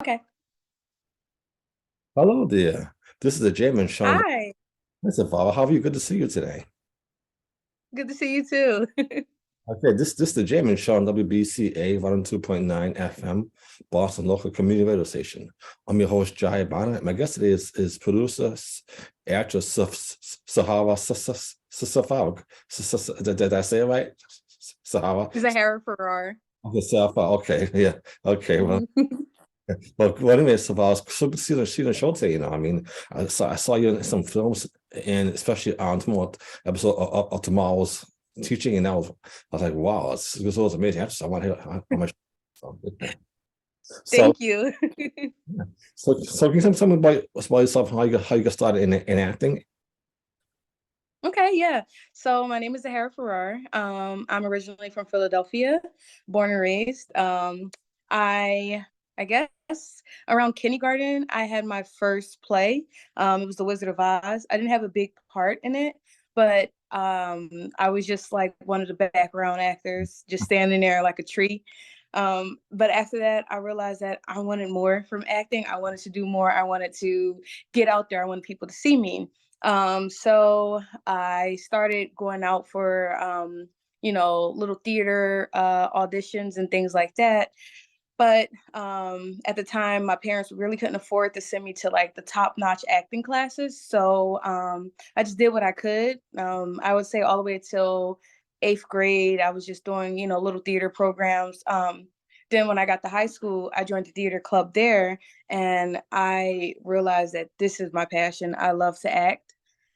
Okay. Hello there. This is the Jayman show. Hi. First of all, how are you? Good to see you today. Good to see you too. Okay, this is the Jayman show on WBCA 102.9 FM, Boston local community radio station. I'm your host, Jaiye. My guest today is producer, actress Zahara Farrar. Did I say it right? Zahara. Zahara Farrar. Okay, Zahara. Okay, yeah. Okay, well. Mhm. Well, anyway, so I was so good to see the show today. I mean, I saw you in some films, and especially on tomorrow episode of tomorrow's teaching, and I was like, wow, this was amazing. I want to hear how much. So, Thank you. so can you tell me about yourself, how you got started in acting? Okay, yeah. So my name is Zahara Farrar. I'm originally from Philadelphia, born and raised. I I guess around kindergarten I had my first play. It was The Wizard of Oz. I didn't have a big part in it, but I was just like one of the background actors, just standing there like a tree. But after that, I realized that I wanted more from acting. I wanted to do more. I wanted to get out there. I wanted people to see me. So I started going out for little theater auditions and things like that. But at the time, my parents really couldn't afford to send me to like the top-notch acting classes. So I just did what I could. I would say all the way till eighth grade, I was just doing, little theater programs. Then when I got to high school, I joined the theater club there, and I realized that this is my passion. I love to act.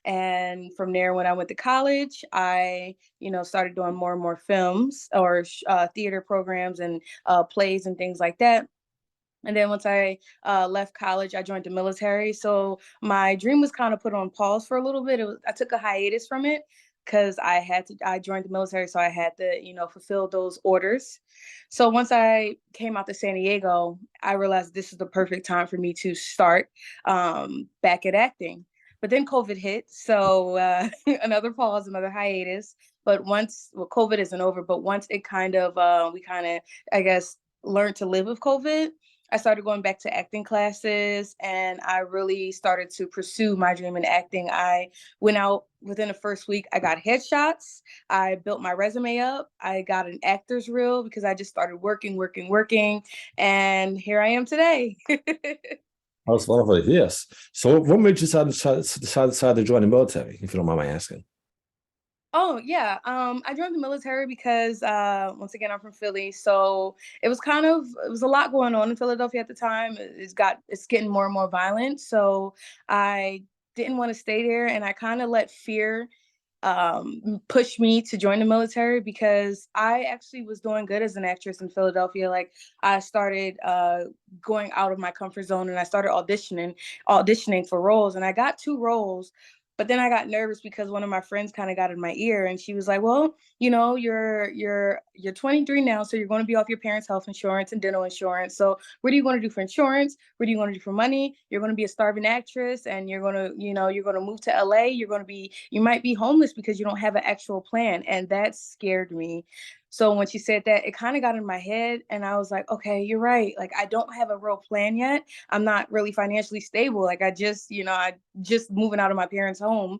And from there, when I went to college, I, started doing more and more films or theater programs and plays and things like that. And then once I left college, I joined the military. So my dream was kind of put on pause for a little bit. I took a hiatus from it because I joined the military, so I had to, fulfill those orders. So once I came out to San Diego, I realized this is the perfect time for me to start back at acting. But then COVID hit, so another pause, another hiatus. But COVID isn't over, but once it kind of, we kind of, I guess, learned to live with COVID, I started going back to acting classes, and I really started to pursue my dream in acting. I went out within the first week, I got headshots. I built my resume up. I got an actor's reel because I just started working, working, working. And here I am today. I was wonderful. Yes. So, what made you decide to join the military, if you don't mind my asking? Oh yeah. I joined the military because once again I'm from Philly. So it was a lot going on in Philadelphia at the time. It's getting more and more violent. So I didn't want to stay there, and I kind of let fear push me to join the military because I actually was doing good as an actress in Philadelphia. Like I started going out of my comfort zone, and I started auditioning for roles, and I got two roles. But then I got nervous because one of my friends kind of got in my ear, and she was like, "Well, you're 23 now, so you're going to be off your parents' health insurance and dental insurance. So what are you going to do for insurance? What are you going to do for money? You're going to be a starving actress, and you're going to move to LA. You might be homeless because you don't have an actual plan." And that scared me. So when she said that, it kind of got in my head, and I was like, okay, you're right. Like I don't have a real plan yet. I'm not really financially stable. Like I just moving out of my parents' home.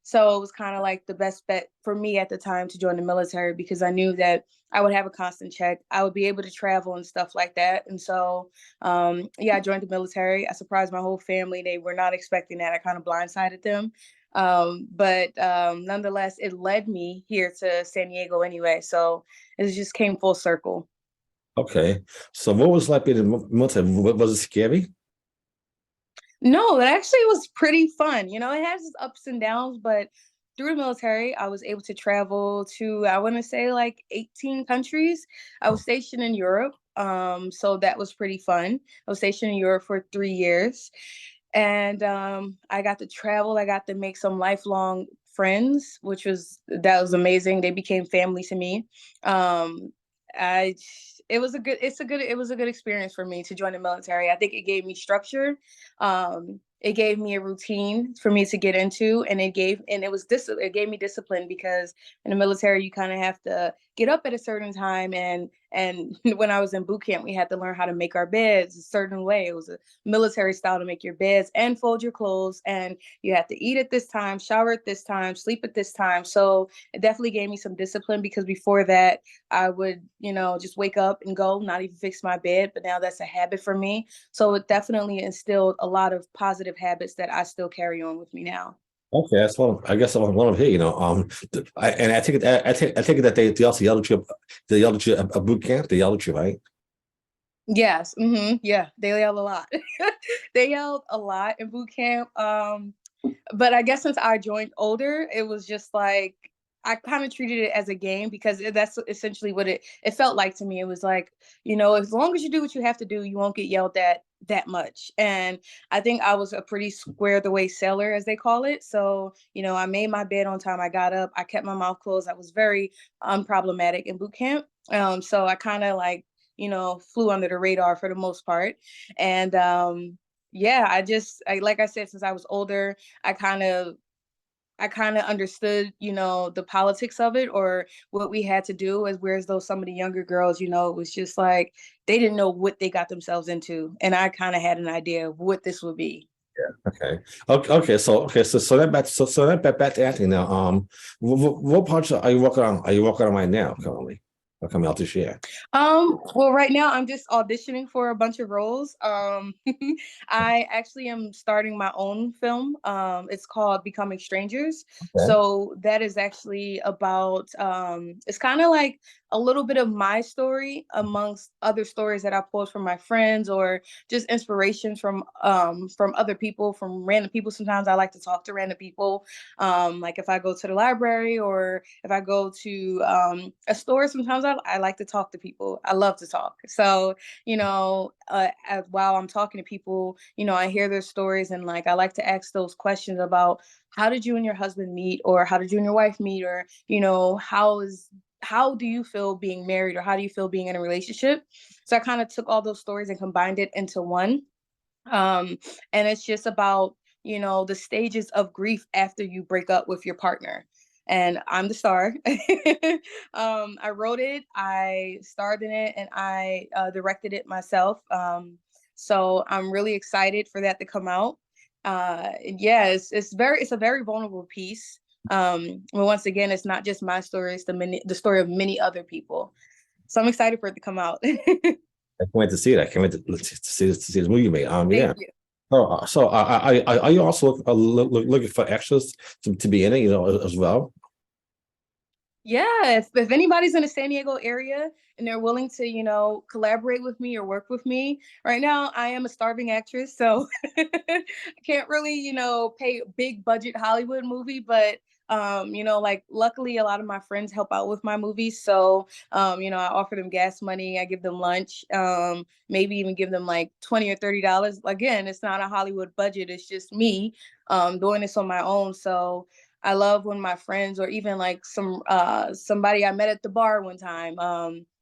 So it was kind of like the best bet for me at the time to join the military because I knew that I would have a constant check. I would be able to travel and stuff like that. And so, yeah, I joined the military. I surprised my whole family. They were not expecting that. I kind of blindsided them. But nonetheless, it led me here to San Diego anyway. So it just came full circle. Okay. So, what was like being in the military? Was it scary? No, it actually was pretty fun. It has its ups and downs, but through the military, I was able to travel to, I want to say, like 18 countries. I was stationed in Europe. So that was pretty fun. I was stationed in Europe for 3 years. And I got to travel. I got to make some lifelong friends, that was amazing. They became family to me. I it was a good experience for me to join the military. I think it gave me structure. It gave me a routine for me to get into, and it gave me discipline because in the military you kind of have to get up at a certain time. And when I was in boot camp, we had to learn how to make our beds a certain way. It was a military style to make your beds and fold your clothes, and you had to eat at this time, shower at this time, sleep at this time. So it definitely gave me some discipline, because before that I would, just wake up and go, not even fix my bed. But now that's a habit for me. So it definitely instilled a lot of positive habits that I still carry on with me now. Okay, that's one. I guess one of here. And I take it. I take it that they also yelled at you. They yelled at you at boot camp. They yelled at you, right? Yes. Yeah, they yelled a lot. They yelled a lot in boot camp. But I guess since I joined older, it was just like I kind of treated it as a game, because that's essentially what it felt like to me. It was like, as long as you do what you have to do, you won't get yelled at that much. And I think I was a pretty square the way sailor, as they call it. So, I made my bed on time. I got up. I kept my mouth closed. I was very unproblematic in boot camp. So I kind of like, flew under the radar for the most part. And yeah, like I said, since I was older, I kind of I kind of understood, the politics of it, or what we had to do. As whereas though some of the younger girls, it was just like they didn't know what they got themselves into, and I kind of had an idea of what this would be. Okay. Okay. So that back to acting now. What parts are you working on? Are you working on right now currently? Or coming out this year? Well, right now I'm just auditioning for a bunch of roles. I actually am starting my own film. It's called Becoming Strangers. Okay. So that is actually about it's kind of like a little bit of my story amongst other stories that I pulled from my friends, or just inspirations from other people, from random people. Sometimes I like to talk to random people. Like if I go to the library, or if I go to a store, sometimes I like to talk to people. I love to talk. So, while I'm talking to people, I hear their stories, and like I like to ask those questions about how did you and your husband meet, or how did you and your wife meet, or, how do you feel being married, or how do you feel being in a relationship? So I kind of took all those stories and combined it into one. um and it's just about, the stages of grief after you break up with your partner. And I'm the star. I wrote it, I starred in it, and I directed it myself. So I'm really excited for that to come out. Yeah, it's a very vulnerable piece. But once again, it's not just my story, it's the story of many other people. So I'm excited for it to come out. I can't wait to see it. I can't wait to see this movie made. Yeah. Thank you. So are you also looking for extras to be in it, as well? Yeah, if anybody's in the San Diego area and they're willing to, collaborate with me or work with me, right now I am a starving actress, so I can't really, pay a big budget Hollywood movie. But like luckily a lot of my friends help out with my movies. So I offer them gas money, I give them lunch, maybe even give them like $20 or $30. Again, it's not a Hollywood budget, it's just me doing this on my own. So I love when my friends, or even like somebody I met at the bar one time.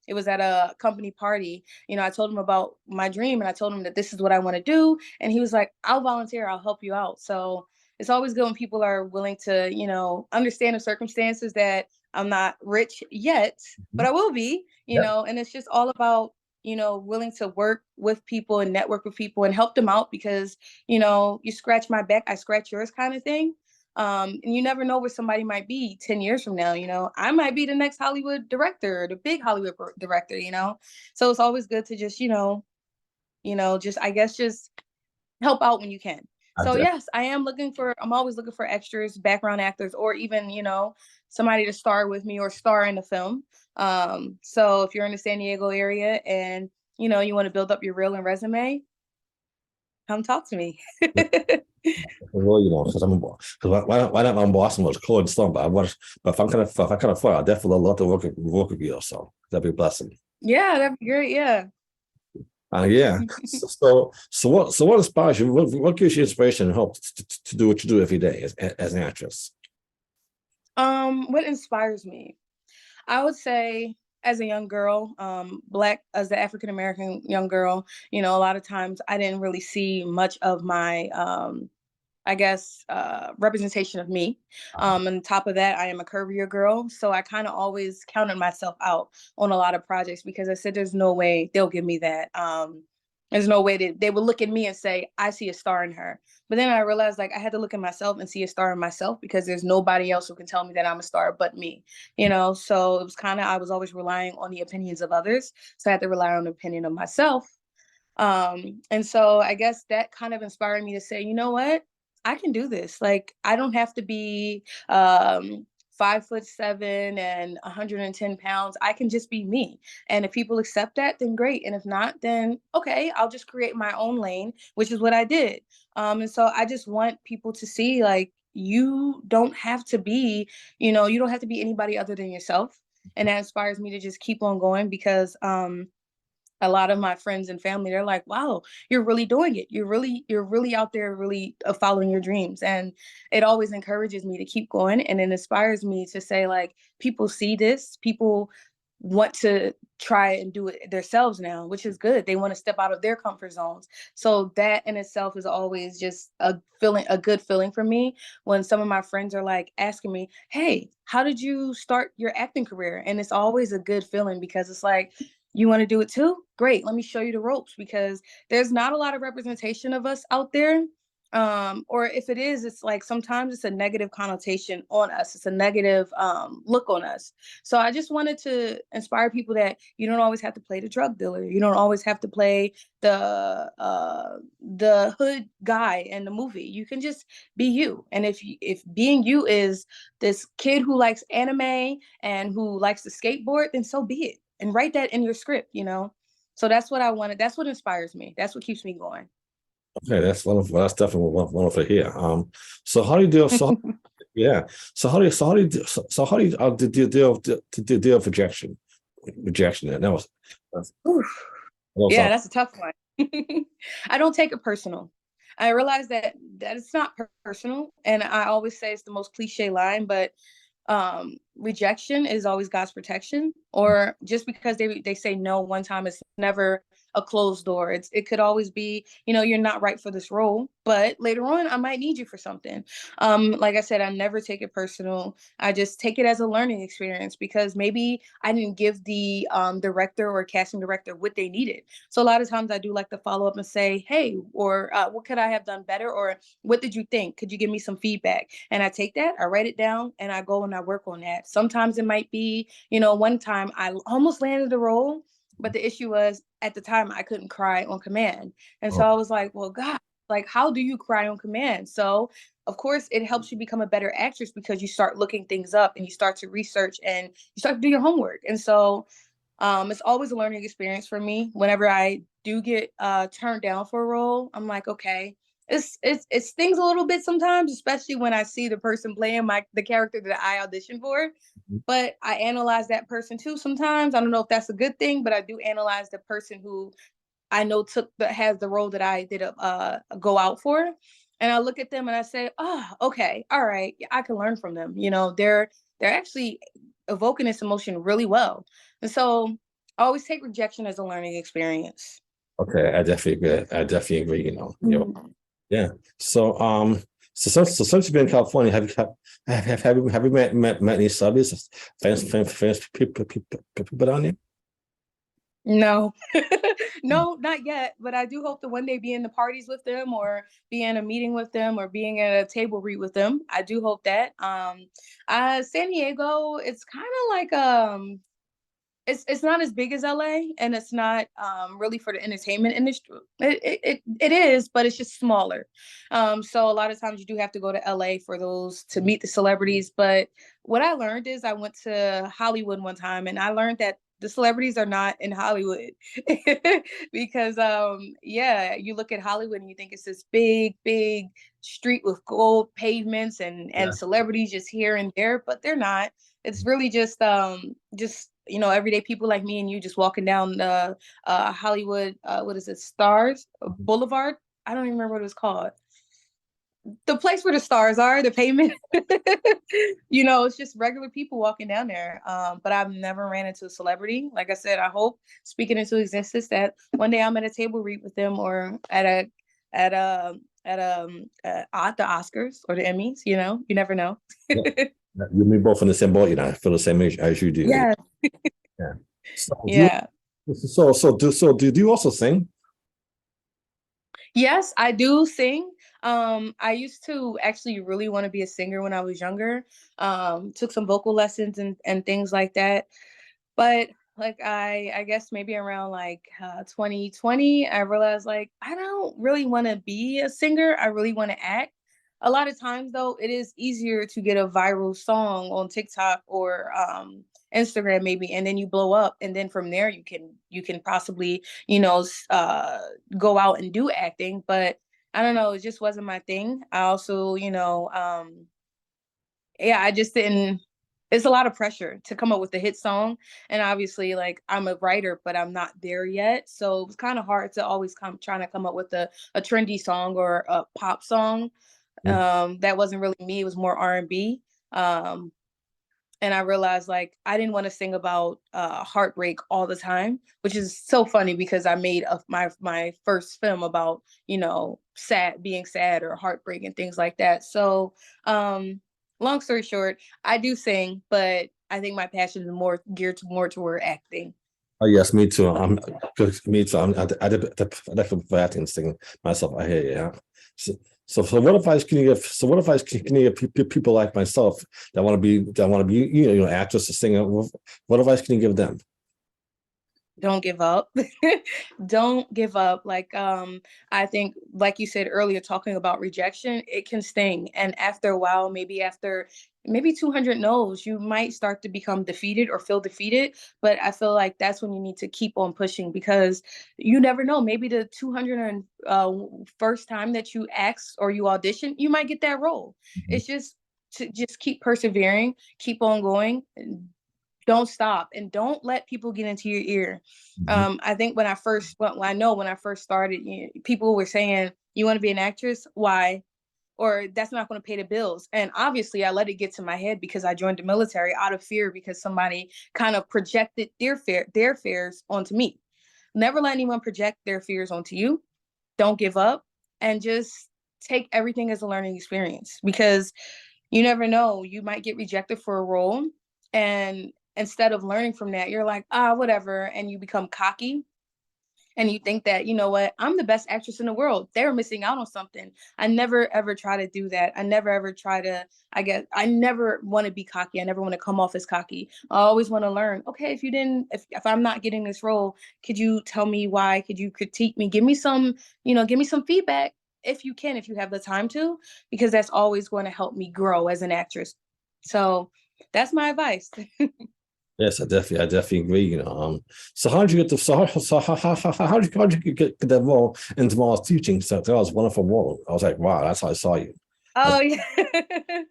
It was at a company party. I told him about my dream, and I told him that this is what I want to do. And he was like, I'll volunteer, I'll help you out. So it's always good when people are willing to, understand the circumstances that I'm not rich yet, but I will be, and it's just all about, willing to work with people and network with people and help them out, because, you scratch my back, I scratch yours, kind of thing. And you never know where somebody might be 10 years from now. I might be the next Hollywood director, the big Hollywood director. So it's always good to just, just, I guess, just help out when you can. So yes, I'm always looking for extras, background actors, or even, somebody to star with me or star in the film. So if you're in the San Diego area and, you want to build up your reel and resume, come talk to me. Well, because because why not? I'm Boston was cold and storm, but if I kind of afford, I definitely love to work with you. So that'd be a blessing. Yeah, that'd be great. Yeah. Yeah. So what inspires you? What gives you inspiration and hope to do what you do every day as an actress? What inspires me? I would say, as a young girl, black, as the African American young girl, a lot of times I didn't really see much of my I guess, representation of me. On top of that, I am a curvier girl. So I kind of always counted myself out on a lot of projects because I said, there's no way they'll give me that. There's no way that they would look at me and say, I see a star in her. But then I realized like I had to look at myself and see a star in myself because there's nobody else who can tell me that I'm a star but me, you know? So it was kind of, I was always relying on the opinions of others. So I had to rely on the opinion of myself. And so I guess that kind of inspired me to say, you know what? I can do this. Like, I don't have to be 5'7" and 110 pounds. I can just be me. And if people accept that, then great. And if not, then okay, I'll just create my own lane, which is what I did. And so I just want people to see like you don't have to be, you don't have to be anybody other than yourself. And that inspires me to just keep on going because a lot of my friends and family, they're like, wow, you're really doing it, you're really out there, really following your dreams. And it always encourages me to keep going, and it inspires me to say like, people see this, people want to try and do it themselves now, which is good. They want to step out of their comfort zones. So that in itself is always just a good feeling for me when some of my friends are like asking me, hey, how did you start your acting career? And it's always a good feeling because it's like, you want to do it too? Great. Let me show you the ropes because there's not a lot of representation of us out there. Or if it is, it's like sometimes it's a negative connotation on us. It's a negative look on us. So I just wanted to inspire people that you don't always have to play the drug dealer. You don't always have to play the hood guy in the movie. You can just be you. And if being you is this kid who likes anime and who likes to skateboard, then so be it. And write that in your script. So that's what I wanted. That's what inspires me. That's what keeps me going. Okay, that's wonderful. That's definitely wonderful here. So how do you deal? So yeah. So how do you deal with rejection? Rejection. That was that's, Oof. that was Yeah, that's a tough one. I don't take it personal. I realize that it's not personal, and I always say it's the most cliche line, but rejection is always God's protection. Or just because they say no one time, it's never a closed door. It could always be, you're not right for this role, but later on I might need you for something. Like I said, I never take it personal. I just take it as a learning experience because maybe I didn't give the director or casting director what they needed. So a lot of times I do like to follow up and say, hey, or what could I have done better, or what did you think? Could you give me some feedback? And I take that, I write it down, and I go and I work on that. Sometimes it might be, one time I almost landed the role, but the issue was at the time I couldn't cry on command. And so oh, I was like, well, God, like, how do you cry on command? So of course it helps you become a better actress because you start looking things up and you start to research and you start to do your homework. And so it's always a learning experience for me. Whenever I do get turned down for a role, I'm like, okay, it stings a little bit sometimes, especially when I see the person playing the character that I auditioned for. But I analyze that person too sometimes. I don't know if that's a good thing, but I do analyze the person who I know has the role that I did go out for. And I look at them and I say, oh, okay, all right, I can learn from them. They're actually evoking this emotion really well. And so I always take rejection as a learning experience. okay, I definitely agree. Mhm. Yeah. So since you've been in California, have you met any celebrities, famous people down there? No, no, not yet. But I do hope to one day be in the parties with them, or be in a meeting with them, or being at a table read with them. I do hope that. San Diego, it's kind of like it's not as big as LA, and it's not really for the entertainment industry. It is, but it's just smaller. So a lot of times you do have to go to LA for those to meet the celebrities. But what I learned is I went to Hollywood one time, and I learned that the celebrities are not in Hollywood because yeah, you look at Hollywood and you think it's this big street with gold pavements and Yeah. celebrities just here and there, but they're not. It's really just everyday people like me and you just walking down the Hollywood, what is it, Stars Boulevard? I don't even remember what it was called. The place where the stars are, the pavement. It's just regular people walking down there. But I've never ran into a celebrity. Like I said, I hope, speaking into existence, that one day I'm at a table read with them, or at at the Oscars or the Emmys. You know, you never know. Yeah. You and me both in the same boat, you know. I feel the same age as you do. Yeah, Yeah. So do yeah. you do you also sing? Yes, I do sing. I used to actually really want to be a singer when I was younger. Took some vocal lessons and things like that. But like I guess maybe around like 2020, I realized like I don't really want to be a singer. I really want to act. A lot of times though, it is easier to get a viral song on TikTok or Instagram maybe, and then you blow up, and then from there you can possibly go out and do acting. But I don't know, it just wasn't my thing. I also yeah, I just didn't. It's a lot of pressure to come up with a hit song, and obviously, like I'm a writer, but I'm not there yet. So it was kind of hard to always come trying to come up with a trendy song or a pop song. Mhm. That wasn't really me. It was more R&B. Um, and I realized like I didn't want to sing about heartbreak all the time, which is so funny because I made my first film about sad being sad or heartbreak and things like that. So long story short, I do sing, but I think my passion is more geared to more toward acting. Oh yes, me too. Me too. I definitely prefer acting and singing myself. I hear you. Yeah. So, what advice can you give? So what advice can you give people like myself that want to be actress or singer? What advice can you give them? Don't give up. Don't give up. Like I think like you said earlier, talking about rejection, it can sting, and after a while, maybe 200 no's, you might start to become defeated or feel defeated. But I feel like that's when you need to keep on pushing, because you never know, maybe the 200 first time that you ask or you audition, you might get that role. Mhm. It's just to just keep persevering, keep on going, don't stop, and don't let people get into your ear. Mhm. I think I know when I first started, people were saying, "You want to be an actress? Why?" Or "That's not going to pay the bills." And obviously, I let it get to my head because I joined the military out of fear, because somebody kind of projected their fears onto me. Never let anyone project their fears onto you. Don't give up, and just take everything as a learning experience, because you never know, you might get rejected for a role, and instead of learning from that, you're like, whatever, and you become cocky, and you think that, you know what, I'm the best actress in the world, they're missing out on something. I never ever try to do that. I never ever try to, I guess I never want to be cocky. I never want to come off as cocky. I always want to learn. Okay, if I'm not getting this role, could you tell me why? Could you critique me? Give me some feedback, if you can, if you have the time to, because that's always going to help me grow as an actress. So that's my advice. Yes, I definitely agree. So how did you get the how did you get that role in tomorrow's teaching? So that was wonderful role. I was like, wow, that's how I saw you. I was Oh yeah.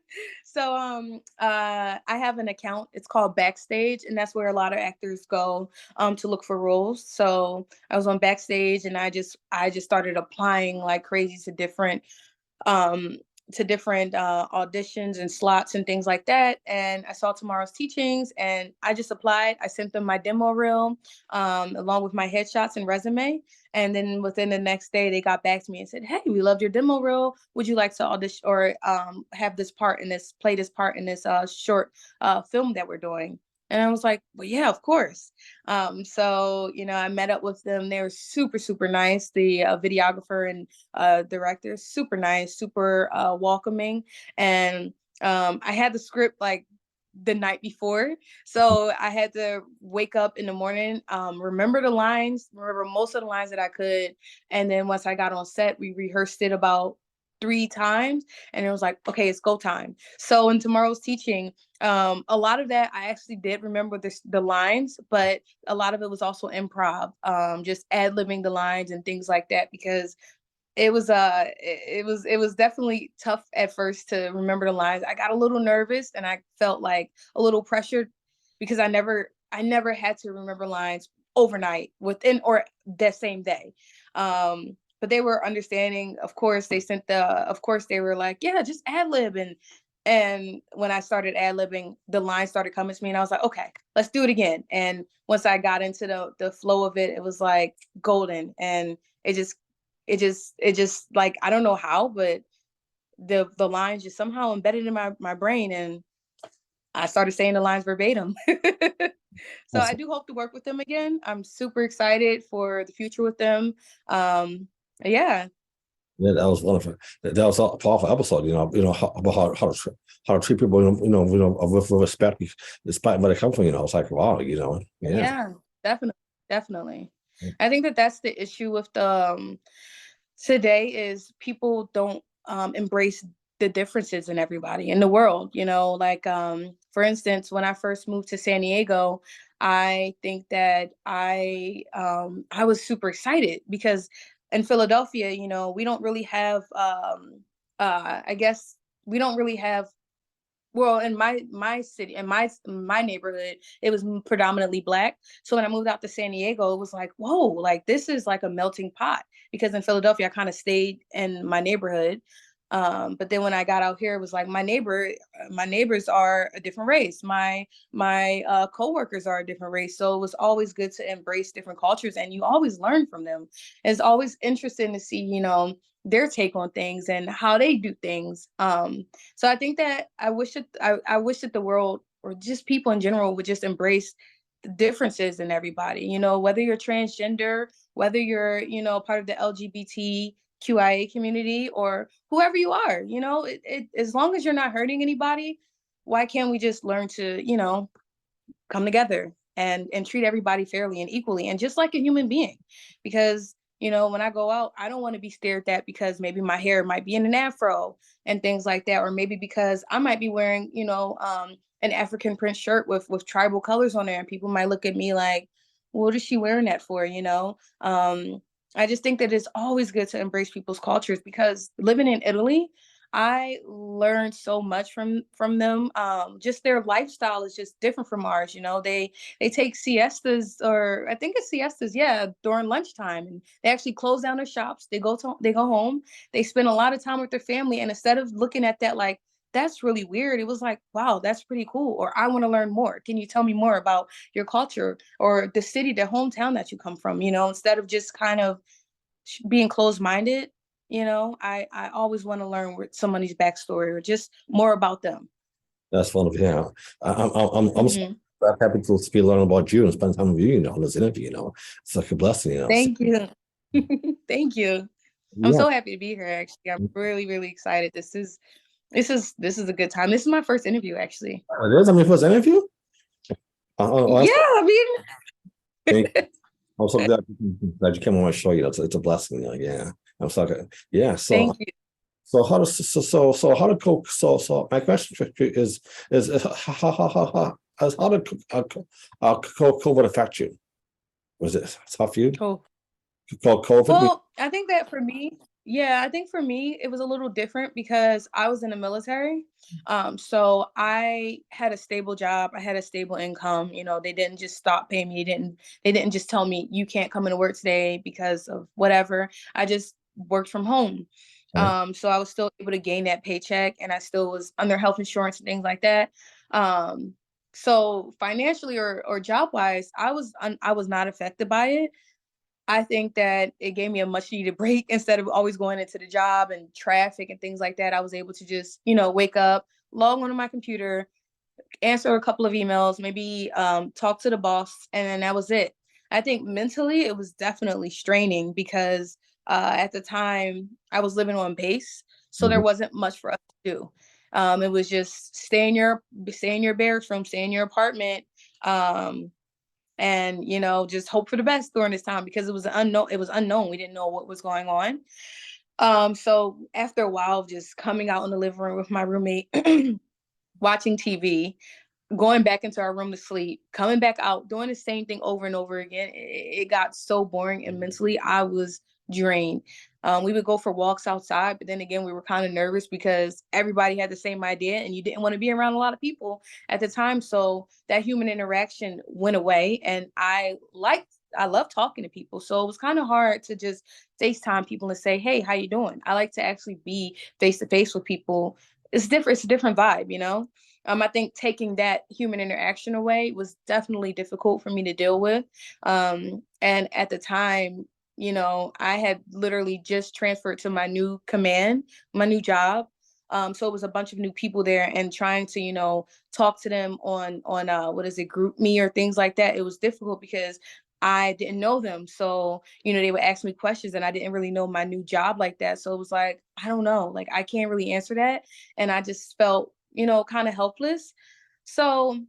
So I have an account. It's called Backstage, and that's where a lot of actors go to look for roles. So I was on Backstage, and I just started applying like crazy um to different auditions and slots and things like that. And I saw tomorrow's teachings, and I just applied. I sent them my demo reel along with my headshots and resume. And then within the next day, they got back to me and said, "Hey, we loved your demo reel. Would you like to audition or have this part in this, play this part in this short film that we're doing?" And I was like, "Well, yeah, of course." So, I met up with them. They were super, super nice. The videographer and director, super nice, super welcoming. And I had the script like the night before. So I had to wake up in the morning, remember most of the lines that I could. And then once I got on set, we rehearsed it about 3 times, and it was like, okay, it's go time. So in tomorrow's teaching, a lot of that I actually did remember the lines, but a lot of it was also improv, just ad-libbing the lines and things like that, because it was definitely tough at first to remember the lines. I got a little nervous, and I felt like a little pressured, because I never had to remember lines overnight within or that same day. But they were understanding. Of course, they were like, yeah, just ad lib. And when I started ad libbing, the lines started coming to me, and I was like, okay, let's do it again. And once I got into the flow of it, it was like golden, and it just it just like, I don't know how, but the lines just somehow embedded in my brain, and I started saying the lines verbatim. So That's I do hope to work with them again. I'm super excited for the future with them. Um, yeah. Yeah, that was wonderful. That was a powerful episode. About how to treat people. With respect, despite where they come from. It's like wow. Yeah. Yeah, definitely, definitely. I think that that's the issue with the today is people don't embrace the differences in everybody in the world. Like for instance, when I first moved to San Diego, I think that I was super excited because in Philadelphia, we don't really have I guess we don't really have, well, in my city, in my neighborhood, it was predominantly Black. So when I moved out to San Diego, it was like, whoa, like this is like a melting pot. Because in Philadelphia, I kind of stayed in my neighborhood. But then when I got out here, it was like my neighbors are a different race. My coworkers are a different race. So it was always good to embrace different cultures, and you always learn from them. It's always interesting to see, their take on things and how they do things. So I think that I wish that the world, or just people in general, would just embrace the differences in everybody. Whether you're transgender, whether you're part of the LGBTQIA community, or whoever you are. As long as you're not hurting anybody, why can't we just learn to come together and treat everybody fairly and equally and just like a human being? Because when I go out, I don't want to be stared at because maybe my hair might be in an afro and things like that, or maybe because I might be wearing an African print shirt with tribal colors on there, and people might look at me like, what is she wearing that for? I just think that it's always good to embrace people's cultures, because living in Italy, I learned so much from them. Just their lifestyle is just different from ours. They take siestas, or I think it's siestas, yeah, during lunchtime, and they actually close down their shops. They go home. They spend a lot of time with their family, and instead of looking at that like that's really weird, it was like, wow, that's pretty cool. Or I want to learn more. Can you tell me more about your culture or the city, the hometown that you come from? Instead of just kind of being closed minded. I always want to learn somebody's backstory or just more about them. That's wonderful. Yeah, I'm so Hmm. happy to be learning about you and spend time with you. On this interview. It's like a blessing. So, Thank you. Thank you. I'm yeah, so happy to be here. Actually, I'm really, really excited. This is a good time. This is my first interview, actually. it is. I mean, first interview. Yeah, I Thank mean, I'm so glad you came on my show. It's a blessing. Yeah, I'm so good. Yeah. So thank you. so how does so how to cope? So my question for you is how did COVID affect you? Was it tough for you? Oh, COVID? well, I think that for me, yeah, I think for me it was a little different because I was in the military. So I had a stable job, I had a stable income. They didn't just stop paying me. They didn't just tell me you can't come into work today because of whatever. I just worked from home. Right. So I was still able to gain that paycheck, and I still was under health insurance and things like that. Um, so financially or job wise, I was not affected by it. I think that it gave me a much needed break. Instead of always going into the job and traffic and things like that, I was able to just, wake up, log onto my computer, answer a couple of emails, maybe talk to the boss, and then that was it. I think mentally it was definitely straining because at the time I was living on base, so there Mhm. wasn't much for us to do. It was just stay in your barracks room, stay in your apartment, um, and just hope for the best during this time because it was unknown. We didn't know what was going on. So after a while of just coming out in the living room with my roommate, watching TV, going back into our room to sleep, coming back out, doing the same thing over and over again, it got so boring, and mentally I was drained. We would go for walks outside, but then again, we were kind of nervous because everybody had the same idea, and you didn't want to be around a lot of people at the time. So that human interaction went away, and I love talking to people. So it was kind of hard to just FaceTime people and say, "Hey, how you doing?" I like to actually be face to face with people. It's different. It's a different vibe. I think taking that human interaction away was definitely difficult for me to deal with. And at the time, I had literally just transferred to my new command, my new job. So it was a bunch of new people there, and trying to, talk to them on what is it, group me or things like that. It was difficult because I didn't know them. So, they would ask me questions and I didn't really know my new job like that. So it was like, I don't know, like I can't really answer that. And I just felt, kind of helpless. So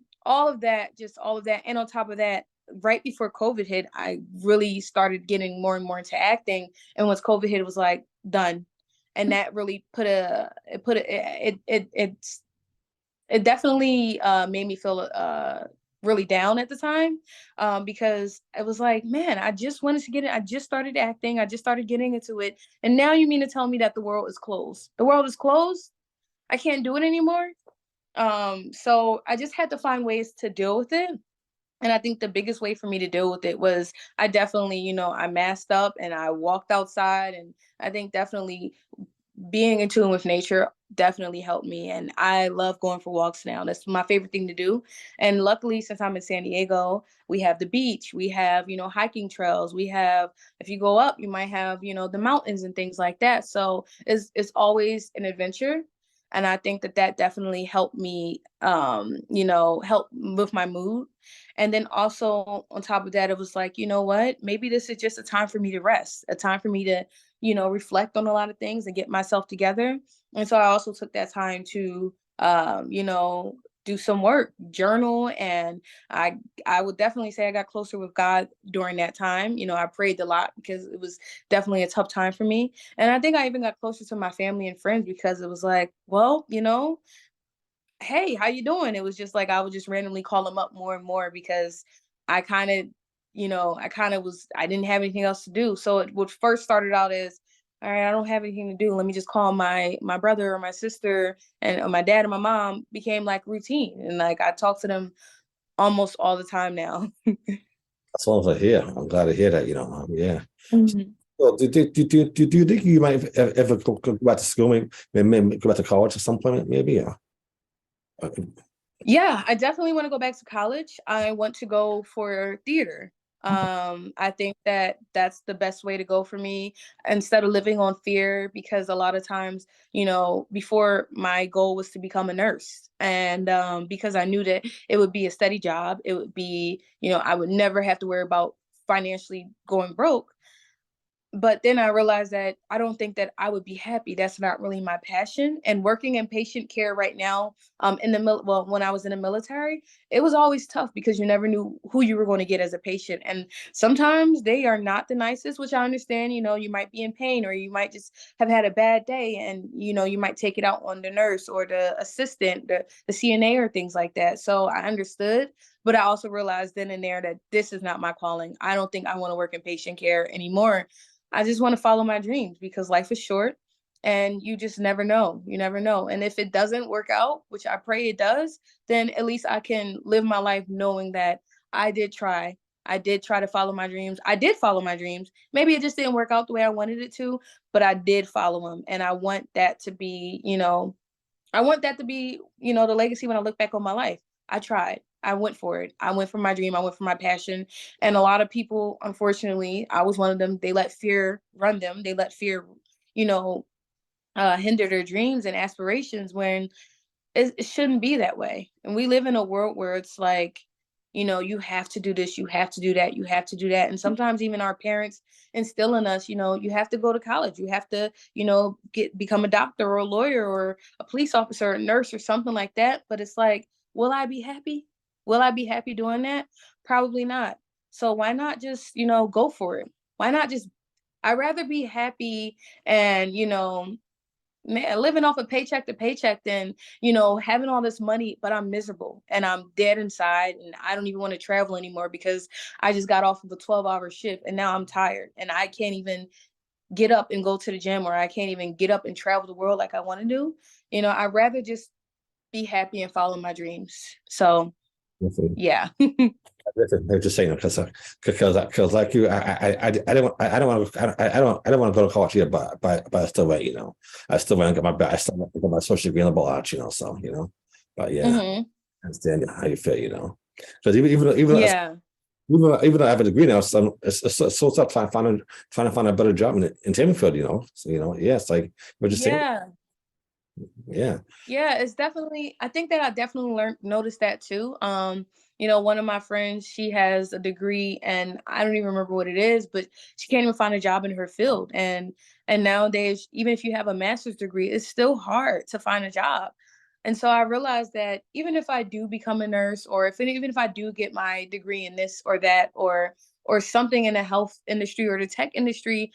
just all of that. And on top of that, right before COVID hit, I really started getting more and more into acting. And once COVID hit, it was like done. And that really it definitely made me feel really down at the time, because it was like, man, I just wanted to get it. I just started acting. I just started getting into it. And now you mean to tell me that the world is closed? The world is closed. I can't do it anymore. So I just had to find ways to deal with it. And I think the biggest way for me to deal with it was I definitely, I masked up and I walked outside. And I think definitely being in tune with nature definitely helped me. And I love going for walks now. That's my favorite thing to do. And luckily, since I'm in San Diego, we have the beach, we have, hiking trails, we have, if you go up, you might have, the mountains and things like that. So it's always an adventure. And I think that definitely helped me, help with my mood. And then also on top of that, it was like, you know what, maybe this is just a time for me to rest, a time for me to, reflect on a lot of things and get myself together. And so I also took that time to, do some work, journal, and I I would definitely say I got closer with God during that time. I prayed a lot because it was definitely a tough time for me. And I think I even got closer to my family and friends because it was like, well, hey, how you doing? It was just like I would just randomly call them up more and more because I kind of, I didn't have anything else to do. So it what first started out as, all right, I don't have anything to do. Let me just call my brother or my sister and or my dad and my mom, became like routine. And like I talk to them almost all the time now. That's all I hear. I'm glad to hear that, yeah. Mhm. So do you think you might ever go back to school, maybe go back to college at some point, maybe? Yeah. Yeah, I definitely want to go back to college. I want to go for theater. I think that that's the best way to go for me instead of living on fear, because a lot of times, before my goal was to become a nurse. And because I knew that it would be a steady job, it would be, I would never have to worry about financially going broke. But then I realized that I don't think that I would be happy. That's not really my passion. And working in patient care right now, when I was in the military, it was always tough because you never knew who you were going to get as a patient. And sometimes they are not the nicest, which I understand. You might be in pain, or you might just have had a bad day, and you might take it out on the nurse or the assistant, the CNA, or things like that. So I understood. But I also realized then and there that this is not my calling. I don't think I want to work in patient care anymore. I just want to follow my dreams because life is short and you just never know. You never know. And if it doesn't work out, which I pray it does, then at least I can live my life knowing that I did try. I did try to follow my dreams. I did follow my dreams. Maybe it just didn't work out the way I wanted it to, but I did follow them. And I want that to be, the legacy when I look back on my life. I tried. I went for it. I went for my dream. I went for my passion. And a lot of people, unfortunately, I was one of them. They let fear run them. They let fear, you know, hinder their dreams and aspirations when it shouldn't be that way. And we live in a world where it's like, you have to do this, you have to do that, you have to do that. And sometimes even our parents instill in us, you have to go to college, you have to, become a doctor or a lawyer or a police officer or a nurse or something like that. But it's like, will I be happy? Will I be happy doing that? Probably not. So why not just, go for it? Why not just, I'd rather be happy and, man, living off of paycheck to paycheck than, having all this money, but I'm miserable and I'm dead inside and I don't even want to travel anymore because I just got off of a 12-hour shift and now I'm tired and I can't even get up and go to the gym, or I can't even get up and travel the world like I want to do. I'd rather just be happy and follow my dreams. So, yeah. They're just saying because like you, I don't want to I don't want to go to college yet, but I still wait, I still want to get I still want to get my social degree in the arts, so but yeah, Hmm. I understand how you feel, because even Yeah. even though I have a degree now, it's so tough trying to find a better job in Tammy field, So, yeah, it's like what you're saying. Yeah. Yeah. Yeah, it's definitely, I think that I definitely noticed that too. One of my friends, she has a degree and I don't even remember what it is, but she can't even find a job in her field. And nowadays, even if you have a master's degree, it's still hard to find a job. And so I realized that even if I do become a nurse, or even if I do get my degree in this or that, or something in the health industry or the tech industry,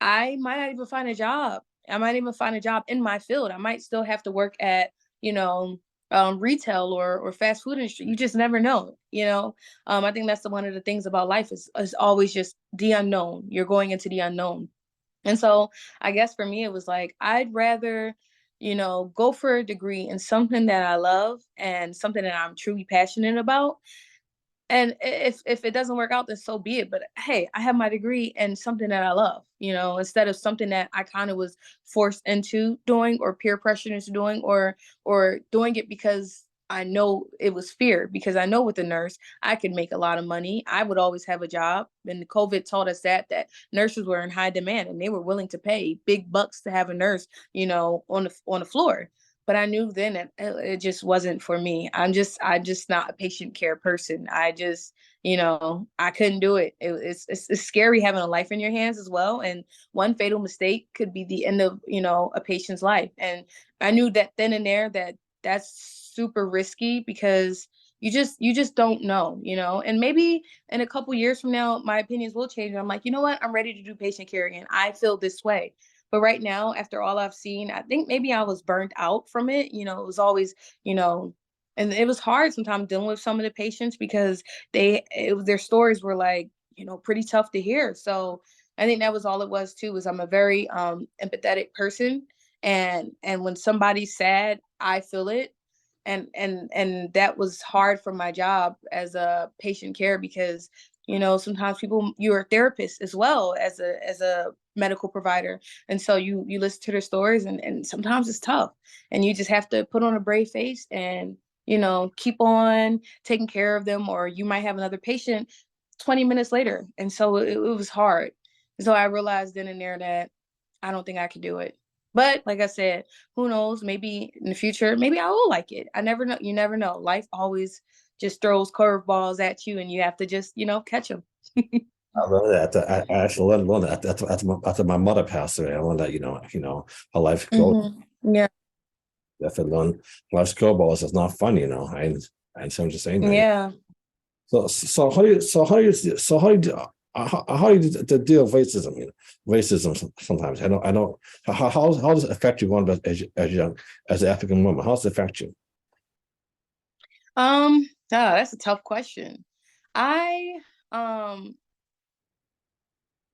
I might not even find a job. I might even find a job in my field. I might still have to work at, you know, retail or fast food industry. You just never know. I think that's one of the things about life is always just the unknown. You're going into the unknown. And so I guess for me, it was like, I'd rather, go for a degree in something that I love and something that I'm truly passionate about, and if it doesn't work out, then so be it. But hey, I have my degree in something that I love, instead of something that I kind of was forced into doing, or peer pressure into doing, or doing it because I know it was fear. Because I know with a nurse, I could make a lot of money. I would always have a job. And COVID taught us that nurses were in high demand and they were willing to pay big bucks to have a nurse, on the floor. But I knew then that it just wasn't for me. I'm just not a patient care person. I couldn't do it. It's scary having a life in your hands as well. And one fatal mistake could be the end of, a patient's life. And I knew that then and there that that's super risky, because you just don't know. And maybe in a couple years from now, my opinions will change. I'm like, you know what? I'm ready to do patient care again. I feel this way. But right now, after all I've seen, I think maybe I was burnt out from it. It was always, you know, and it was hard sometimes dealing with some of the patients, because their stories were like, pretty tough to hear. So I think that was all it was too, is I'm a very empathetic person. And when somebody's sad, I feel it. And that was hard for my job as a patient care, because sometimes you're a therapist as well as a medical provider, and so you listen to their stories, and sometimes it's tough, and you just have to put on a brave face and keep on taking care of them, or you might have another patient 20 minutes later. And so it was hard. So I realized then and there that I don't think I could do it. But like I said, who knows? Maybe in the future, maybe I will like it. I never know. You never know. Life always just throws curveballs at you, and you have to just, catch them. I learned that. I actually learned that after my mother passed away. I learned that, how life goes. Yeah. After learn life's curveballs is not fun, I understand what you're saying there. Yeah. So how do you deal with racism? Racism sometimes. I know how does it affect you one as an African woman? How does it affect you? That's a tough question. I um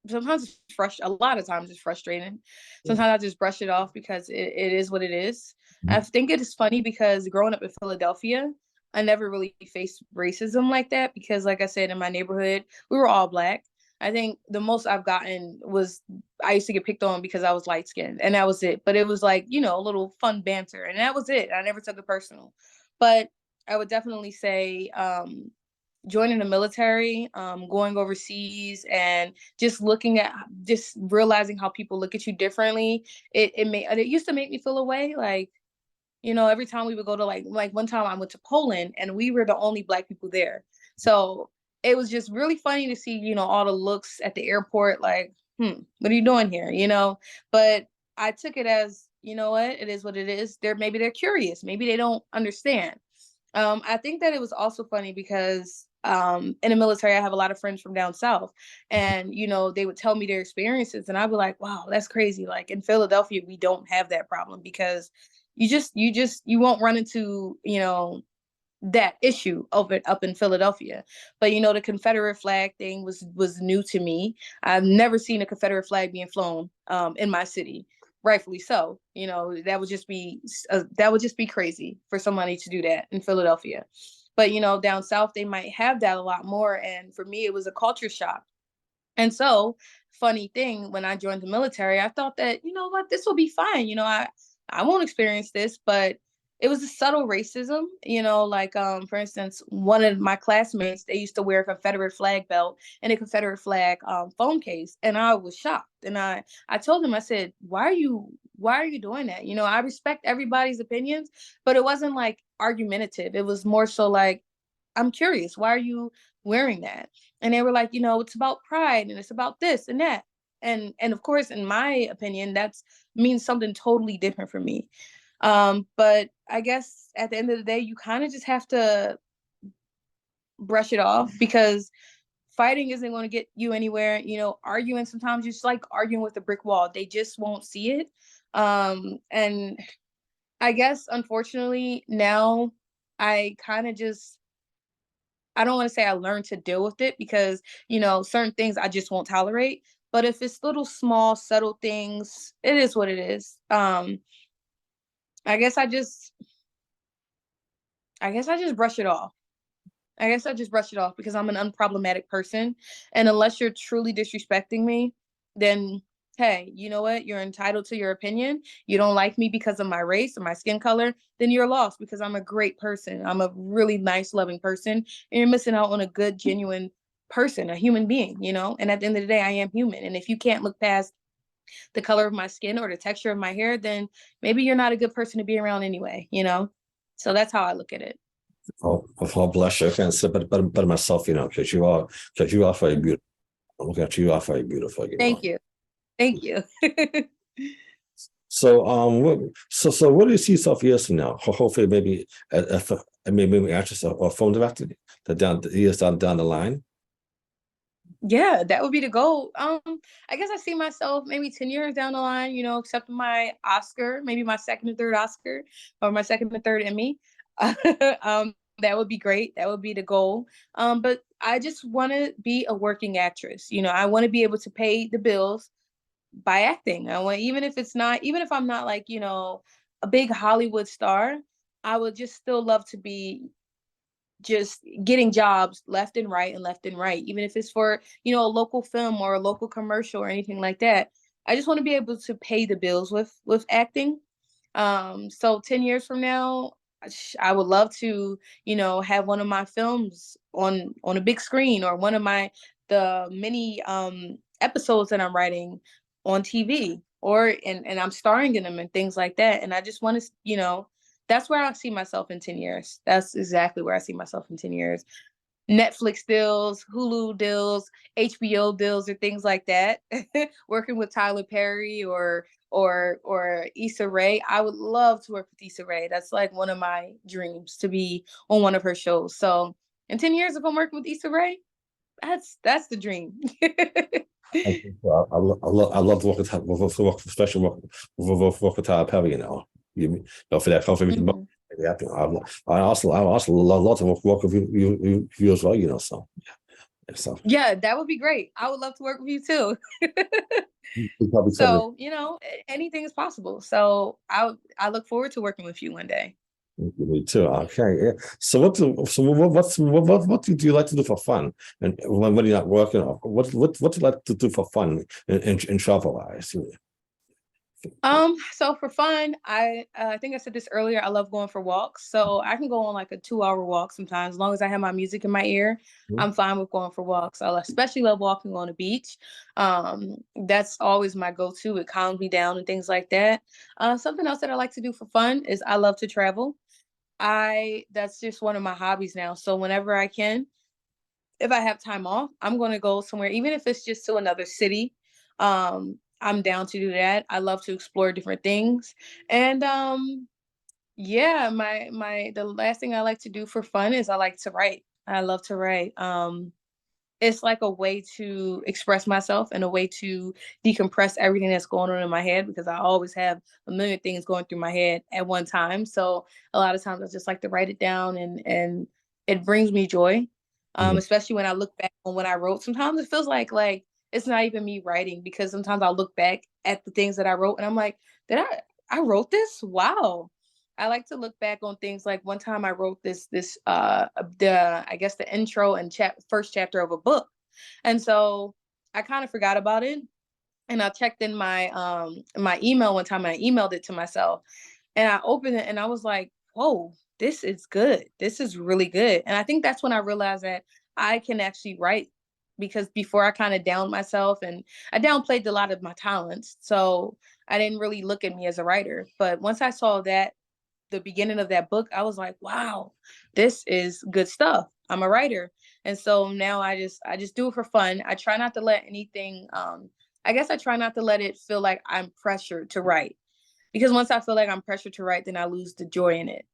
sometimes it's a lot of times it's frustrating. Sometimes I just brush it off because it is what it is. I think it is funny because growing up in Philadelphia, I never really faced racism like that, because like I said, in my neighborhood, we were all Black. I think the most I've gotten was I used to get picked on because I was light skinned, and that was it. But it was like, a little fun banter, and that was it. I never took it personal. But I would definitely say joining the military, going overseas, and just realizing how people look at you differently. It used to make me feel away, like, every time we would go to, like one time I went to Poland and we were the only Black people there. So it was just really funny to see, all the looks at the airport, like, what are you doing here? But I took it as, what, it is what it is. Maybe they're curious, maybe they don't understand. I think that it was also funny because in the military, I have a lot of friends from down south, and they would tell me their experiences, and I'd be like, "Wow, that's crazy!" Like in Philadelphia, we don't have that problem, because you won't run into that issue over up in Philadelphia. But the Confederate flag thing was new to me. I've never seen a Confederate flag being flown in my city. Rightfully so. That would just be crazy for somebody to do that in Philadelphia. But down south they might have that a lot more. And for me, it was a culture shock. And so, funny thing, when I joined the military, I thought that, what, this will be fine. I won't experience this, but it was a subtle racism, like for instance, one of my classmates, they used to wear a Confederate flag belt and a Confederate flag phone case, and I was shocked. And I told him, I said, why are you doing that? I respect everybody's opinions, but it wasn't like argumentative. It was more so like, I'm curious, why are you wearing that? And they were like, it's about pride and it's about this and that. And of course, in my opinion, that's means something totally different for me. But I guess at the end of the day, you kind of just have to brush it off, because fighting isn't going to get you anywhere. Arguing, sometimes you just like arguing with a brick wall. They just won't see it. And I guess unfortunately now I kind of just, I don't want to say I learned to deal with it, because, certain things I just won't tolerate. But if it's little small, subtle things, it is what it is. I guess I just I guess I just brush it off. I guess I just brush it off because I'm an unproblematic person. And unless you're truly disrespecting me, then hey, you know what? You're entitled to your opinion. You don't like me because of my race or my skin color, then you're lost, because I'm a great person. I'm a really nice, loving person. And you're missing out on a good, genuine person, a human being. And at the end of the day, I am human. And if you can't look past the color of my skin or the texture of my hair, then maybe you're not a good person to be around anyway. So that's how I look at it. Oh, bless you. I can't say but myself, because you are very beautiful. I'm looking at you, you are very beautiful. Thank you. Thank you. So, so what do you see yourself years from now? Hopefully, maybe, maybe actress or film director, years down the line. Yeah, that would be the goal. I guess I see myself maybe 10 years down the line, accepting my Oscar, maybe my second or third Oscar, or my second or third Emmy. That would be great. That would be the goal. But I just want to be a working actress. I want to be able to pay the bills by acting. I want, even if I'm not like, a big Hollywood star, I would just still love to be just getting jobs left and right and left and right, even if it's for, a local film or a local commercial or anything like that. I just want to be able to pay the bills with acting. So 10 years from now, I would love to, have one of my films on a big screen, or one of the many episodes that I'm writing on TV, and I'm starring in them and things like that. And I just want to, that's where I see myself in 10 years. That's exactly where I see myself in 10 years. Netflix deals, Hulu deals, HBO deals, or things like that. Working with Tyler Perry or Issa Rae. I would love to work with Issa Rae. That's like one of my dreams, to be on one of her shows. So in 10 years, if I'm working with Issa Rae, that's the dream. I love to work especially work with Tyler Perry. For that comfort, we can. Mhm. Yeah, I also love to work with you as well. So yeah, so Yeah, that would be great. I would love to work with you too. we probably covered. So, anything is possible. So I look forward to working with you one day. Me too. Okay. Yeah. So what do you like to do for fun? And when you're not working, what do you like to do for fun in travel wise? So for fun, I think I said this earlier. I love going for walks. So I can go on like a 2 hour walk sometimes, as long as I have my music in my ear. I'm fine with going for walks. I especially love walking on the beach. That's always my go-to. It calms me down and things like that. Something else that I like to do for fun is I love to travel. I That's just one of my hobbies now. So whenever I can, if I have time off, I'm going to go somewhere, even if it's just to another city. I'm down to do that. I love to explore different things. And yeah, the last thing I like to do for fun is I like to write. I love to write. It's like a way to express myself and a way to decompress everything that's going on in my head, because I always have a million things going through my head at one time. So a lot of times I just like to write it down, and it brings me joy. Mhm. Especially when I look back on when I wrote. Sometimes it feels like it's not even me writing, because sometimes I'll look back at the things that I wrote and I'm like, did I wrote this? Wow. I like to look back on things, like one time I wrote this the I guess the intro and first chapter of a book. And so I kind of forgot about it, and I checked in my email one time, and I emailed it to myself, and I opened it and I was like, whoa, this is good. This is really good. And I think that's when I realized that I can actually write, because before I kind of downed myself and I downplayed a lot of my talents. So I didn't really look at me as a writer. But once I saw that, the beginning of that book, I was like, wow, this is good stuff. I'm a writer. And so now I just do it for fun. I try not to let anything I guess I try not to let it feel like I'm pressured to write, because once I feel like I'm pressured to write, then I lose the joy in it.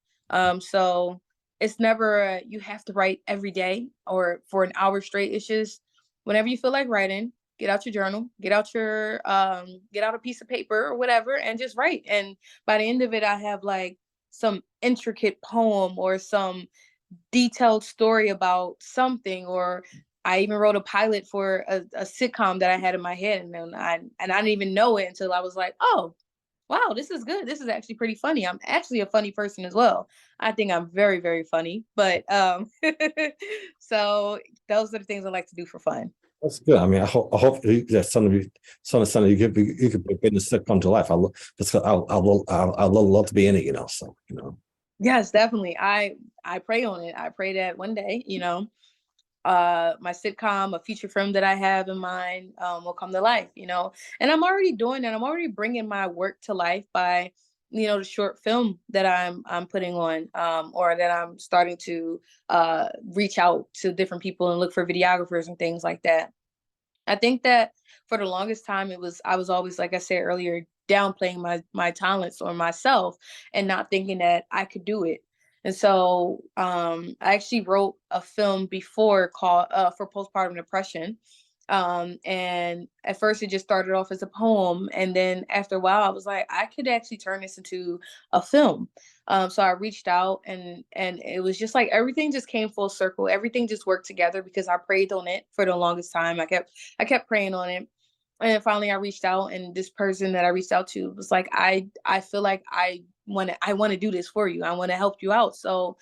So it's never you have to write every day or for an hour straight. It's just whenever you feel like writing, get out your journal, get out a piece of paper or whatever, and just write. And by the end of it, I have like some intricate poem or some detailed story about something, or I even wrote a pilot for a sitcom that I had in my head, and then I didn't even know it until I was like, oh, wow, this is good. This is actually pretty funny. I'm actually a funny person as well. I think I'm very, very funny. But so those are the things I like to do for fun. That's good. I mean, I hope that some of you could bring the sitcome to life. Just I love to be in it, So Yes, definitely. I pray on it. I pray that one day, my sitcom, a feature film that I have in mind, will come to life, and I'm already doing that. I'm already bringing my work to life by, the short film that I'm putting on, or that I'm starting to reach out to different people and look for videographers and things like that. I think that for the longest time I was always, like I said earlier, downplaying my talents or myself and not thinking that I could do it. And so I actually wrote a film before called for postpartum depression. And at first it just started off as a poem, and then after a while I was like, I could actually turn this into a film. So I reached out, and it was just like everything just came full circle. Everything just worked together because I prayed on it for the longest time. I kept praying on it. And then finally I reached out, and this person that I reached out to was like, I feel like I want to do this for you. I want to help you out. So,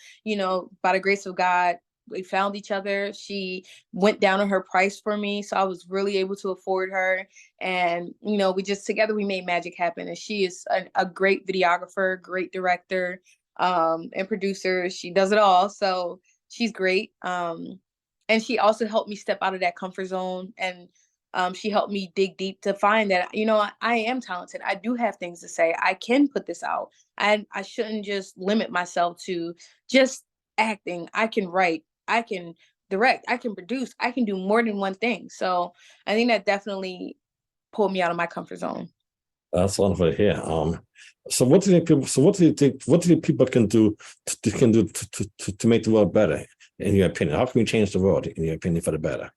by the grace of God, we found each other. She went down on her price for me, so I was really able to afford her. And we just together we made magic happen. And she is a great videographer, great director, and producer. She does it all. So she's great. And she also helped me step out of that comfort zone, and she helped me dig deep to find that I am talented. I do have things to say. I can put this out. I shouldn't just limit myself to just acting. I can write. I can direct. I can produce. I can do more than one thing. So I think that definitely pulled me out of my comfort zone. that's wonderful to hear. So what do you think people? So what do you think? What do you think people can do to make the world better? In your opinion, how can we change the world in your opinion for the better?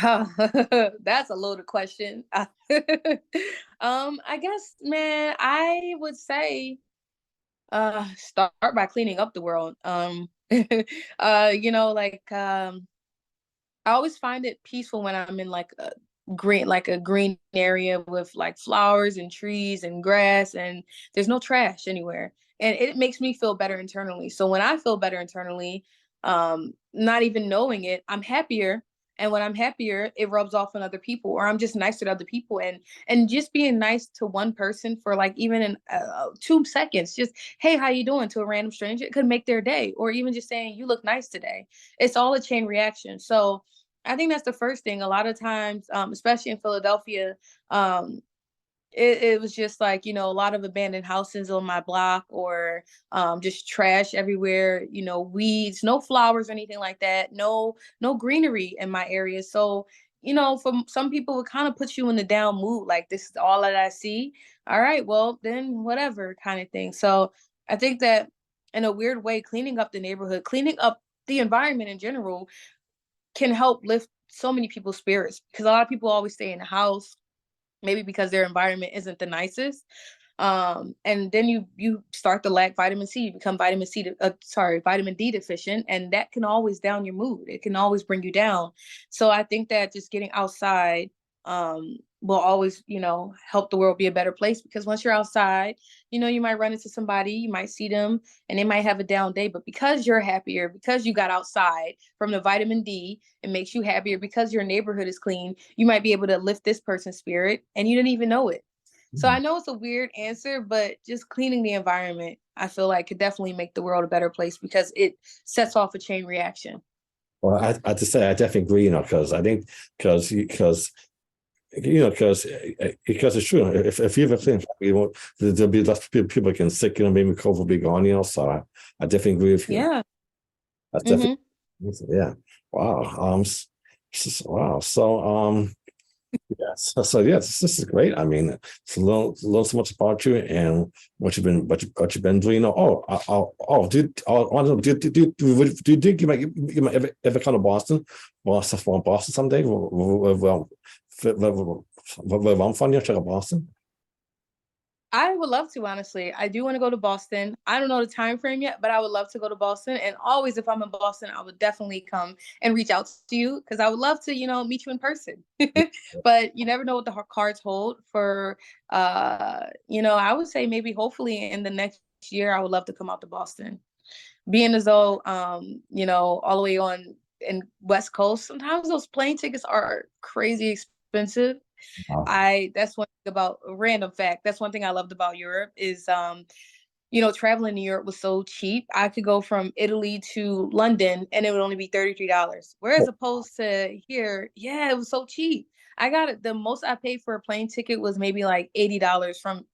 That's a loaded question. I guess, man, I would say start by cleaning up the world. Like I always find it peaceful when I'm in like a green area with like flowers and trees and grass, and there's no trash anywhere. And it makes me feel better internally. So when I feel better internally, not even knowing it, I'm happier. And when I'm happier, it rubs off on other people, or I'm just nicer to other people. And just being nice to one person for like even in 2 seconds, just, hey, how you doing, to a random stranger, it could make their day. Or even just saying, you look nice today. It's all a chain reaction. So I think that's the first thing. A lot of times, especially in Philadelphia, um, it was just like, a lot of abandoned houses on my block, or just trash everywhere, weeds, no flowers or anything like that, no greenery in my area. So, for some people, it kind of puts you in the down mood. Like, this is all that I see. All right, well, then whatever kind of thing. So I think that in a weird way, cleaning up the neighborhood, cleaning up the environment in general can help lift so many people's spirits, because a lot of people always stay in the house, maybe because their environment isn't the nicest. And then you start to lack vitamin C. You become vitamin D deficient, and that can always down your mood. It can always bring you down. So I think that just getting outside will always, help the world be a better place, because once you're outside, you might run into somebody, you might see them, and they might have a down day, but because you're happier, because you got outside from the vitamin D, it makes you happier. Because your neighborhood is clean, you might be able to lift this person's spirit, and you didn't even know it. So I know it's a weird answer, but just cleaning the environment I feel like could definitely make the world a better place because it sets off a chain reaction. Well, I have to say I definitely agree, because I think because it's true. If you have a clean family, there'll be less people getting sick. Maybe COVID will be gone. So I definitely agree with you. Yeah. That's definitely Hmm. yeah. Wow. Wow. So yes. So yes, this is great. I mean, to learn so much about you and what you've been doing. Do you think you might ever come to Boston? From Boston someday? Well, I'm from you, check out Boston. I would love to, honestly. I do want to go to Boston. I don't know the time frame yet, but I would love to go to Boston. And always, if I'm in Boston, I would definitely come and reach out to you because I would love to, meet you in person. But you never know what the cards hold for, I would say maybe hopefully in the next year, I would love to come out to Boston. Being as though, all the way on in West Coast, sometimes those plane tickets are crazy expensive. Wow. I That's one thing about a random fact. That's one thing I loved about Europe is traveling to Europe was so cheap. I could go from Italy to London and it would only be $33. Whereas opposed to here, yeah, it was so cheap. I got it. The most I paid for a plane ticket was maybe like $80 from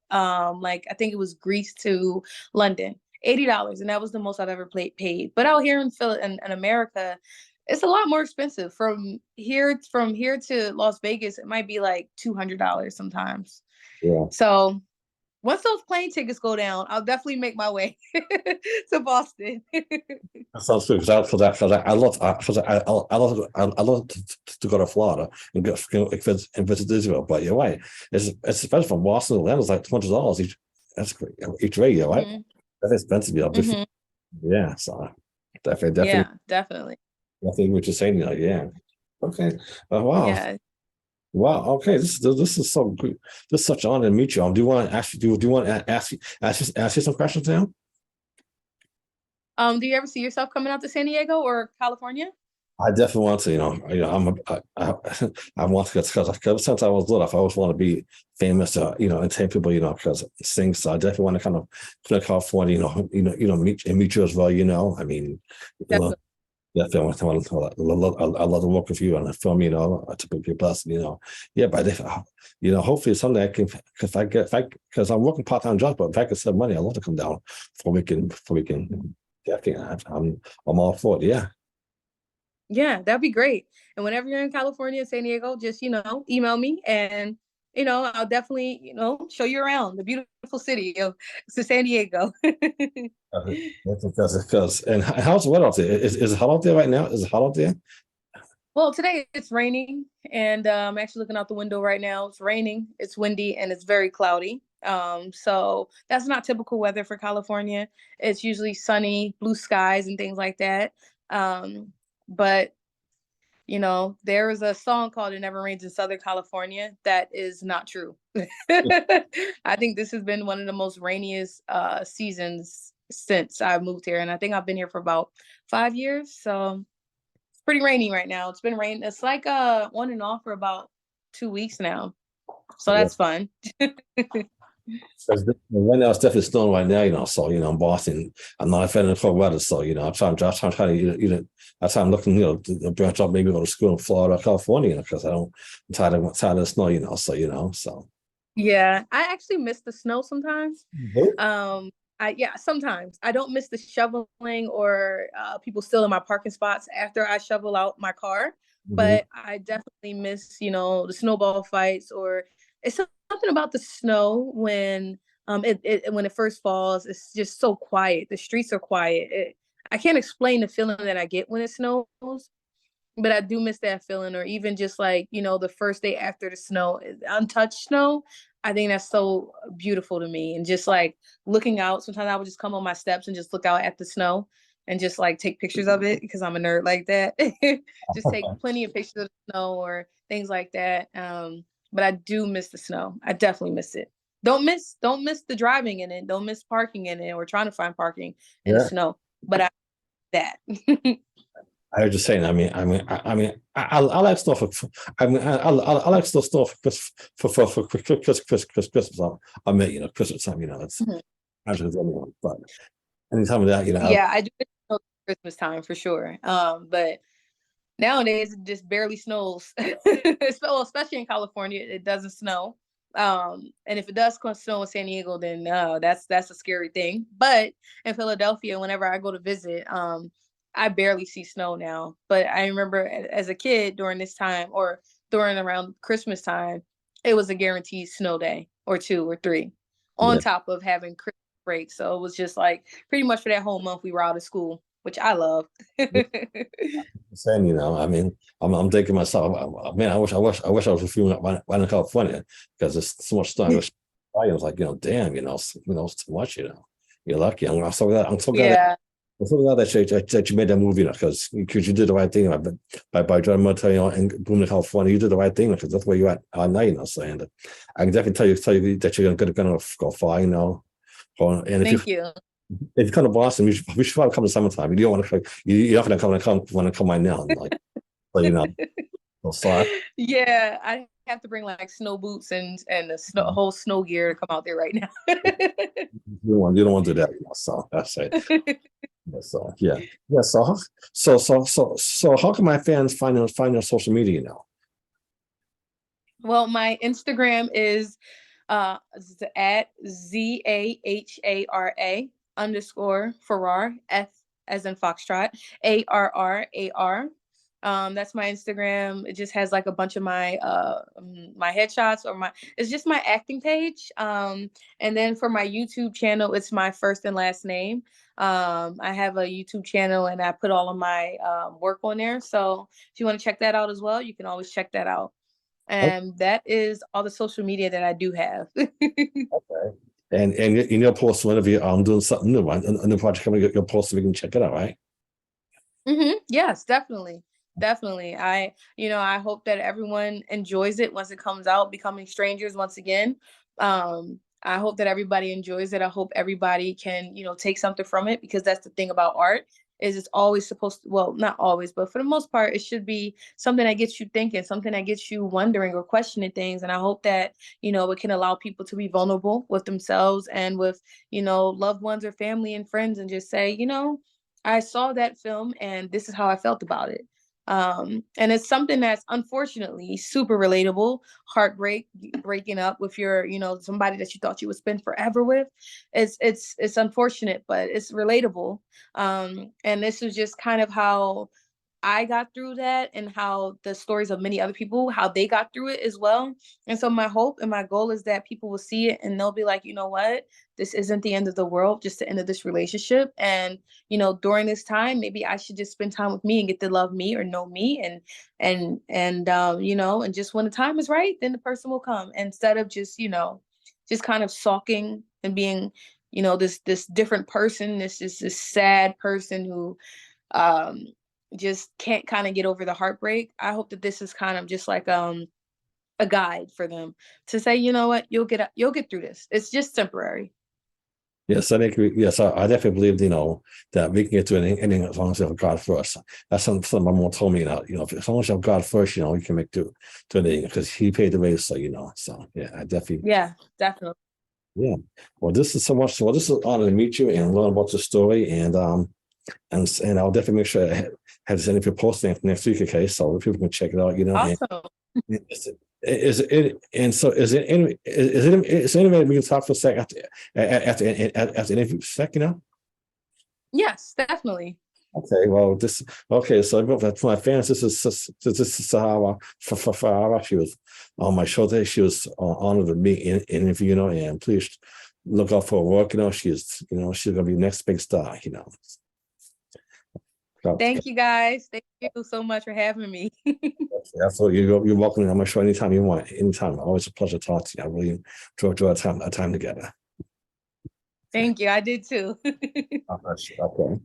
like I think it was Greece to London. $80, and that was the most I've ever paid. But out here in America, it's a lot more expensive. From here to Las Vegas, it might be like $200 sometimes. Yeah. So once those plane tickets go down, I'll definitely make my way to Boston. That sounds good because I love I love to go to Florida and visit Israel. But you're right, it's expensive from Boston to Atlanta. It's like $200 each. That's great each way. You're right. Hmm. That's expensive. Hmm. Yeah. So Yeah, definitely. definitely what you're saying. Yeah. Okay. Wow. Yeah. Wow. Okay. This is so good. This is such an honor to meet you. Do you want to ask do you want to ask you some questions now? Do you ever see yourself coming out to San Diego or California? I definitely want to, I want to because since I was little, I always want to be famous, and take people, because sing. So I definitely want to kind of click off one, meet you as well. I mean, Definitely. definitely I love to work with you on the film, to be blessed, yeah. But hopefully someday I can, because I'm working part time jobs, but if I can save money, I'd love to come down before we can. Definitely, I'm all for it. Yeah. Yeah, that'd be great. And whenever you're in California, San Diego, just, email me and, I'll definitely, show you around the beautiful city of San Diego. Because and how's the weather out there? Is it hot out there right now? Is it hot out there? Well, today it's raining and I'm actually looking out the window right now. It's raining, it's windy, and it's very cloudy. So that's not typical weather for California. It's usually sunny, blue skies, and things like that. But there is a song called It Never Rains in Southern California. That is not true. I think this has been one of the most rainiest seasons since I moved here. And I think I've been here for about 5 years. So it's pretty rainy right now. It's been raining. It's like on and off for about 2 weeks now. So Yeah. that's fun. Because right now it's definitely snowing right now, so in Boston, I'm not a fan of the cold weather, so I'm trying to that's why I'm looking, to branch out, maybe go to school in Florida, California, because I'm tired of the snow, so. Yeah, I actually miss the snow sometimes. Mhm. Sometimes I don't miss the shoveling or people still in my parking spots after I shovel out my car, Mhm. but I definitely miss, the snowball fights, or it's something about the snow when when it first falls. It's just so quiet. The streets are quiet. I can't explain the feeling that I get when it snows, but I do miss that feeling. Or even just like, the first day after the snow, untouched snow. I think that's so beautiful to me. And just like looking out, sometimes I would just come on my steps and just look out at the snow and just like take pictures of it because I'm a nerd like that. Just take plenty of pictures of the snow or things like that. But I do miss the snow. I definitely miss it. Don't miss the driving in it. Don't miss parking in it or trying to find parking in the Yeah. snow. But that. I was just saying. I like stuff. I like stuff for Christmas. I mean, Christmas time. It's Actually, anyone, but anytime of that, Yeah, I do know Christmas time for sure. But nowadays it just barely snows. So especially in California, it doesn't snow. And if it does snow in San Diego, then that's a scary thing. But in Philadelphia, whenever I go to visit, I barely see snow now. But I remember as a kid during this time or during around Christmas time, it was a guaranteed snow day or two or three on yeah. top of having Christmas break. So it was just like pretty much for that whole month we were out of school, which I love. Saying, I mean, I'm thinking myself, man, I wish I was feeling right in California because there's so much snow. I was like, damn, it's too much. You're lucky. I'm so glad Yeah. I'm so glad that you made that movie, because you did the right thing by driving motor, and moving to California. You did the right thing because that's where you're at now. So, and I can definitely tell you that you're gonna go far. And Thank you. if you come to Boston, we should probably come to summertime. You don't want to. You're not gonna come right now. Like, but so Yeah, I have to bring like snow boots and the whole snow gear to come out there right now. you don't want to do that. So that's it. Yeah, so yeah. So how can my fans find your social media now? Well, my Instagram is at Zahara _Farrar, F as in Foxtrot, ARRAR. That's my Instagram. It just has like a bunch of my headshots or it's just my acting page. And then for my YouTube channel, it's my first and last name. I have a YouTube channel and I put all of my work on there. So if you want to check that out as well, you can always check that out. And that is all the social media that I do have. Okay. And you'll post whenever you're doing something new, right? A new project coming, you'll post so we can check it out, right? Yes, definitely. Definitely. I hope that everyone enjoys it once it comes out, Becoming Strangers once again. I hope that everybody enjoys it. I hope everybody can, take something from it because that's the thing about art is it's always supposed to, well, not always, but for the most part, it should be something that gets you thinking, something that gets you wondering or questioning things. And I hope that, it can allow people to be vulnerable with themselves and with, loved ones or family and friends and just say, I saw that film and this is how I felt about it. And it's something that's unfortunately super relatable, breaking up with your, somebody that you thought you would spend forever with. It's unfortunate, but it's relatable. And this is just kind of how I got through that and how the stories of many other people, how they got through it as well. And so my hope and my goal is that people will see it and they'll be like, you know what? This isn't the end of the world, just the end of this relationship. And, during this time, maybe I should just spend time with me and get to love me or know me and just when the time is right, then the person will come instead of just kind of sulking and being, this different person. This is this sad person who um just can't kind of get over the heartbreak. I hope that this is kind of just like a guide for them to say, you know what, you'll get through this. It's just temporary. Yes, I think yes, I definitely believe, that we can get to anything as long as we have God first. That's something my mom told me, as long as you have God first, we can make to anything because He paid the way. So yeah, I definitely. Yeah, definitely. Yeah. Well, this is so much. Well, this is an honor to meet you and learn about the story, and I'll definitely make sure I have this anything posting next week, okay? So people can check it out, And Awesome. is there any way we can talk for a second after the interview second? Yes, definitely. Okay, well, so for my fans, this is Zahara Farrar. She was on my show today. She was honored to be in interview, and please look out for her work. She's gonna be the next big star. Thank you guys. Thank you so much for having me. Absolutely, you're welcome on my show anytime you want. Anytime, always a pleasure to talk to you. I really enjoy our time together. Thank you. I did too. Okay.